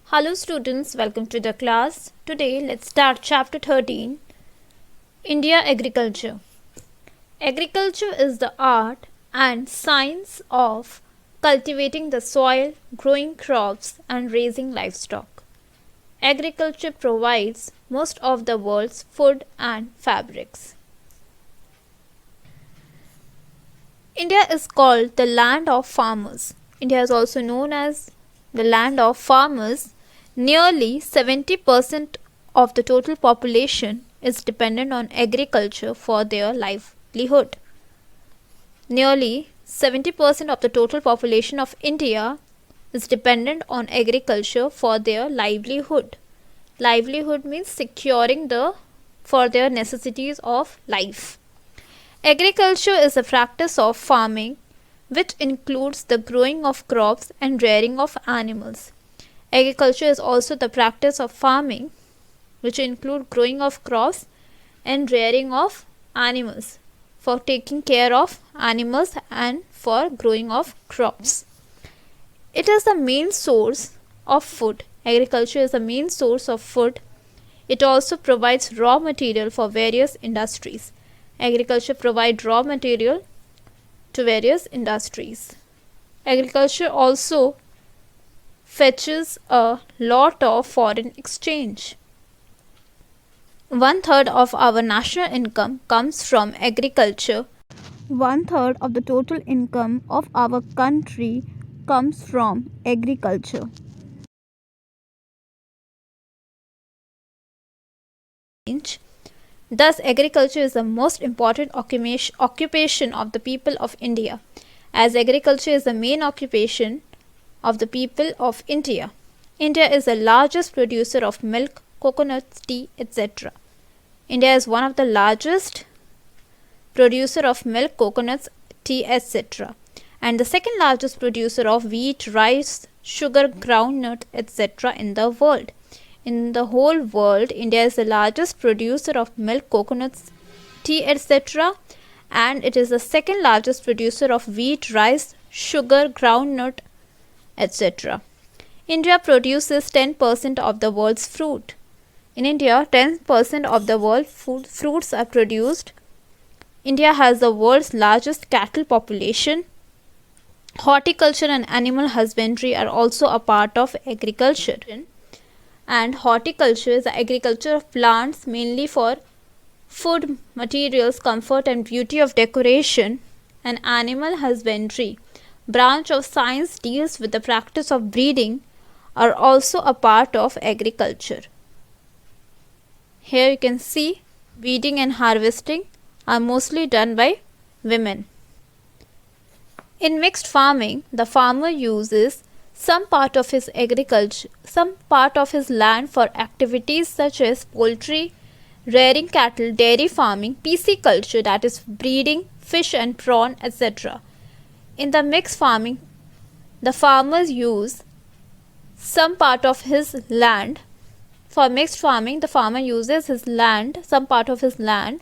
Hello students, welcome to the class. Today let's start chapter 13, India Agriculture. Agriculture is the art and science of cultivating the soil, growing crops and raising livestock. Agriculture provides most of the world's food and fabrics. India is called the land of farmers. India is also known as the land of farmers. Nearly 70% of the total population is dependent on agriculture for their livelihood. Nearly 70% of the total population of India is dependent on agriculture for their livelihood. Livelihood means securing for their necessities of life. Agriculture is a practice of farming which includes the growing of crops and rearing of animals. Agriculture is also the practice of farming which include growing of crops and rearing of animals, for taking care of animals and for growing of crops. It is the main source of food. Agriculture is the main source of food. It also provides raw material for various industries. Agriculture provides raw material to various industries. Agriculture also fetches a lot of foreign exchange. 1/3 of our national income comes from agriculture. 1/3 of the total income of our country comes from agriculture. Thus, agriculture is the most important occupation of the people of India, as agriculture is the main occupation of the people of India. India is the largest producer of milk, coconuts, tea, etc. India is one of the largest producer of milk, coconuts, tea, etc. and the second largest producer of wheat, rice, sugar, groundnut, etc. in the world. In the whole world, India is the largest producer of milk, coconuts, tea, etc. and it is the second largest producer of wheat, rice, sugar, groundnut, etc. India produces 10% of the world's fruit. In India, 10% of the world's fruits are produced. India has the world's largest cattle population. Horticulture and animal husbandry are also a part of agriculture. And horticulture is the agriculture of plants mainly for food, materials, comfort and beauty of decoration. And animal husbandry, branch of science, deals with the practice of breeding, are also a part of agriculture. Here you can see weeding and harvesting are mostly done by women. In mixed farming, the farmer uses some part of his land for activities such as poultry, rearing cattle, dairy farming, pisciculture, that is breeding fish and prawn, etc. In the mixed farming, the farmers use some part of his land. For mixed farming, the farmer uses some part of his land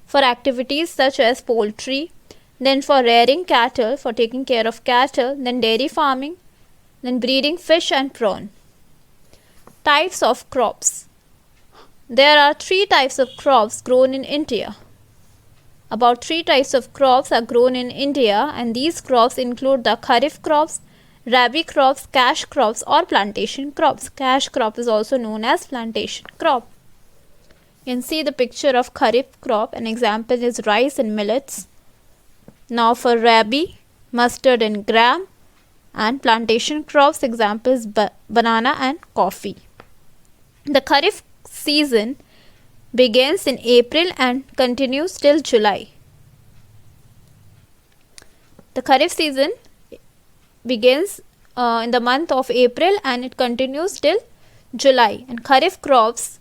for activities such as poultry, then for rearing cattle, for taking care of cattle, then dairy farming, then breeding fish and prawn. Types of crops. There are 3 types of crops grown in India. About 3 types of crops are grown in India, and these crops include the kharif crops, rabi crops, cash crops or plantation crops. Cash crop is also known as plantation crop. You can see the picture of kharif crop. An example is rice and millets. Now for rabi, mustard and gram, and plantation crops, example is banana and coffee. The kharif season begins in April and continues till July. The kharif season begins in the month of April and it continues till July. And kharif crops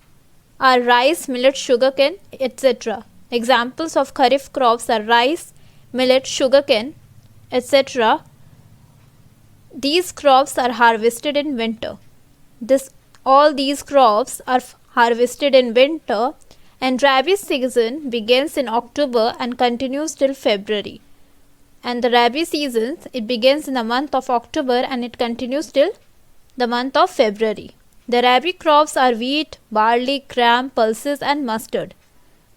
are rice, millet, sugarcane, etc. Examples of kharif crops are rice, millet, sugarcane, etc. These crops are harvested in winter. All these crops are harvested in winter, and rabi season begins in October and continues till February. And the rabi season, it begins in the month of October and it continues till the month of February. The rabi crops are wheat, barley, gram, pulses and mustard.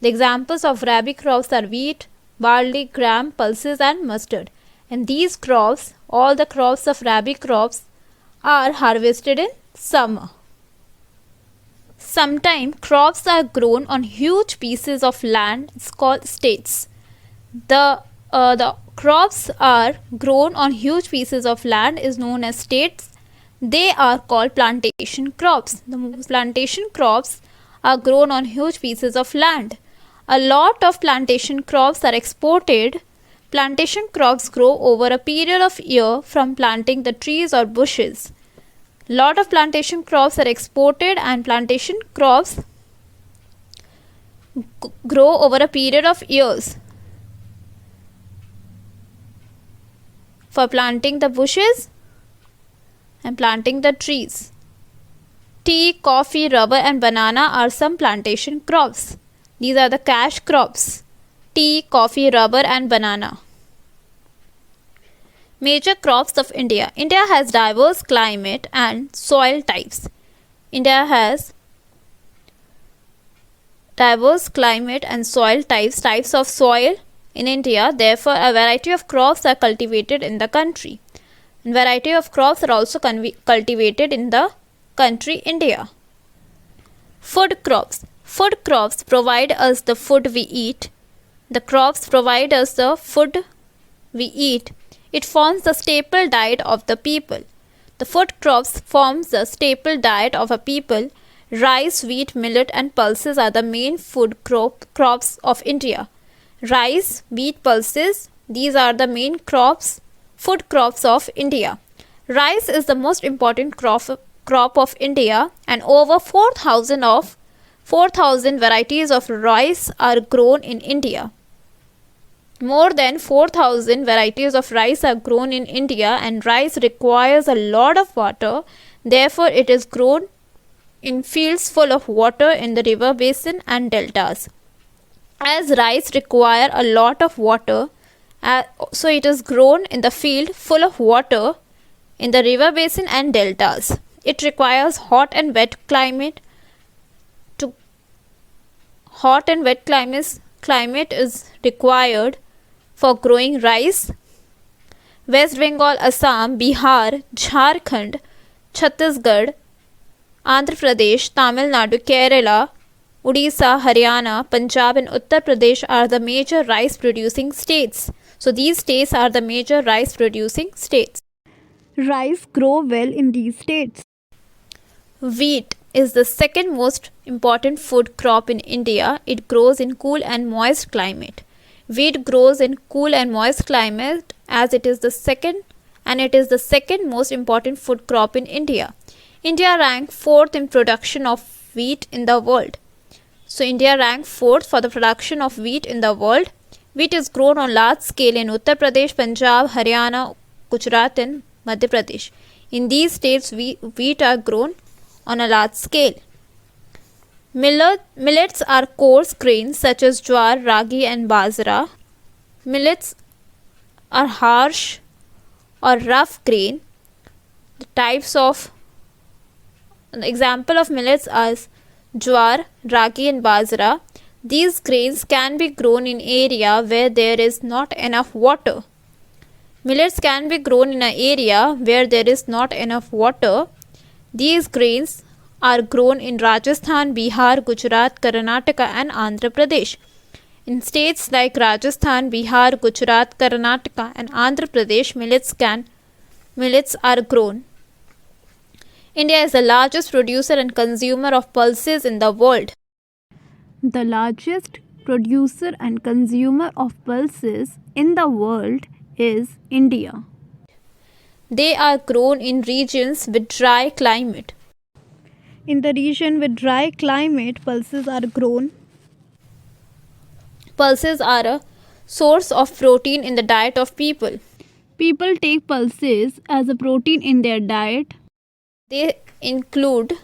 The examples of rabi crops are wheat, barley, gram, pulses and mustard. And these crops, all the crops of rabi crops, are harvested in summer. Sometimes crops are grown on huge pieces of land. It's called states. The crops are grown on huge pieces of land is known as states. They are called plantation crops. The plantation crops are grown on huge pieces of land. A lot of plantation crops are exported. Plantation crops grow over a period of year from planting the trees or bushes. Lot of plantation crops are exported and plantation crops grow over a period of years for planting the bushes and planting the trees. Tea, coffee, rubber and banana are some plantation crops. These are the cash crops. Tea, coffee, rubber and banana. Major crops of India. India has diverse climate and soil types. India has diverse climate and soil types of soil in India. Therefore, a variety of crops are cultivated in the country. And variety of crops are also cultivated in the country India. Food crops. Food crops provide us the food we eat. The crops provide us the food we eat. It forms the staple diet of the people. The food crops forms the staple diet of a people. Rice, wheat, millet and pulses are the main food crops of India. Rice, wheat, pulses, these are the main food crops of India. Rice is the most important crop of India, and over 4,000 varieties of rice are grown in India. More than 4,000 varieties of rice are grown in India, and rice requires a lot of water. Therefore, it is grown in fields full of water in the river basin and deltas. As rice require a lot of water, so it is grown in the field full of water in the river basin and deltas. It requires hot and wet climate. Hot and wet climate is required for growing rice. West Bengal, Assam, Bihar, Jharkhand, Chhattisgarh, Andhra Pradesh, Tamil Nadu, Kerala, Odisha, Haryana, Punjab and Uttar Pradesh are the major rice producing states. So these states are the major rice producing states. Rice grow well in these states. Wheat is the second most important food crop in India. It grows in cool and moist climate. Wheat grows in cool and moist climate as it is the second most important food crop in India. India ranked 4th in production of wheat in the world. So India ranked 4th for the production of wheat in the world. Wheat is grown on large scale in Uttar Pradesh, Punjab, Haryana, Gujarat and Madhya Pradesh. In these states, wheat are grown on a large scale. Millets are coarse grains such as jowar, ragi and bajra. Millets are harsh or rough grain. The example of millets are jowar, ragi and bajra. These grains can be grown in area where there is not enough water. Millets can be grown in an area where there is not enough water. These grains are grown in Rajasthan, Bihar, Gujarat, Karnataka and Andhra Pradesh. In states like Rajasthan, Bihar, Gujarat, Karnataka and Andhra Pradesh, millets are grown. India is the largest producer and consumer of pulses in the world. The largest producer and consumer of pulses in the world is India. They are grown in regions with dry climate. In the region with dry climate, pulses are grown. Pulses are a source of protein in the diet of people. People take pulses as a protein in their diet. They include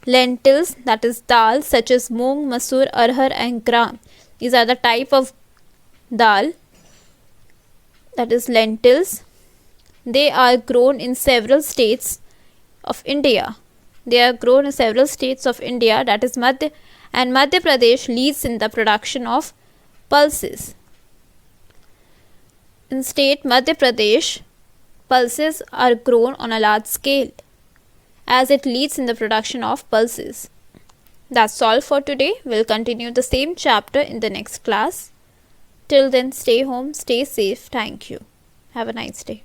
lentils, that is dal, such as moong, masoor, arhar and gram. These are the type of dal, that is lentils. They are grown in several states of India. They are grown in several states of India, that is Madhya Pradesh leads in the production of pulses. In state Madhya Pradesh, pulses are grown on a large scale as it leads in the production of pulses. That's all for today. We'll continue the same chapter in the next class. Till then, stay home, stay safe. Thank you. Have a nice day.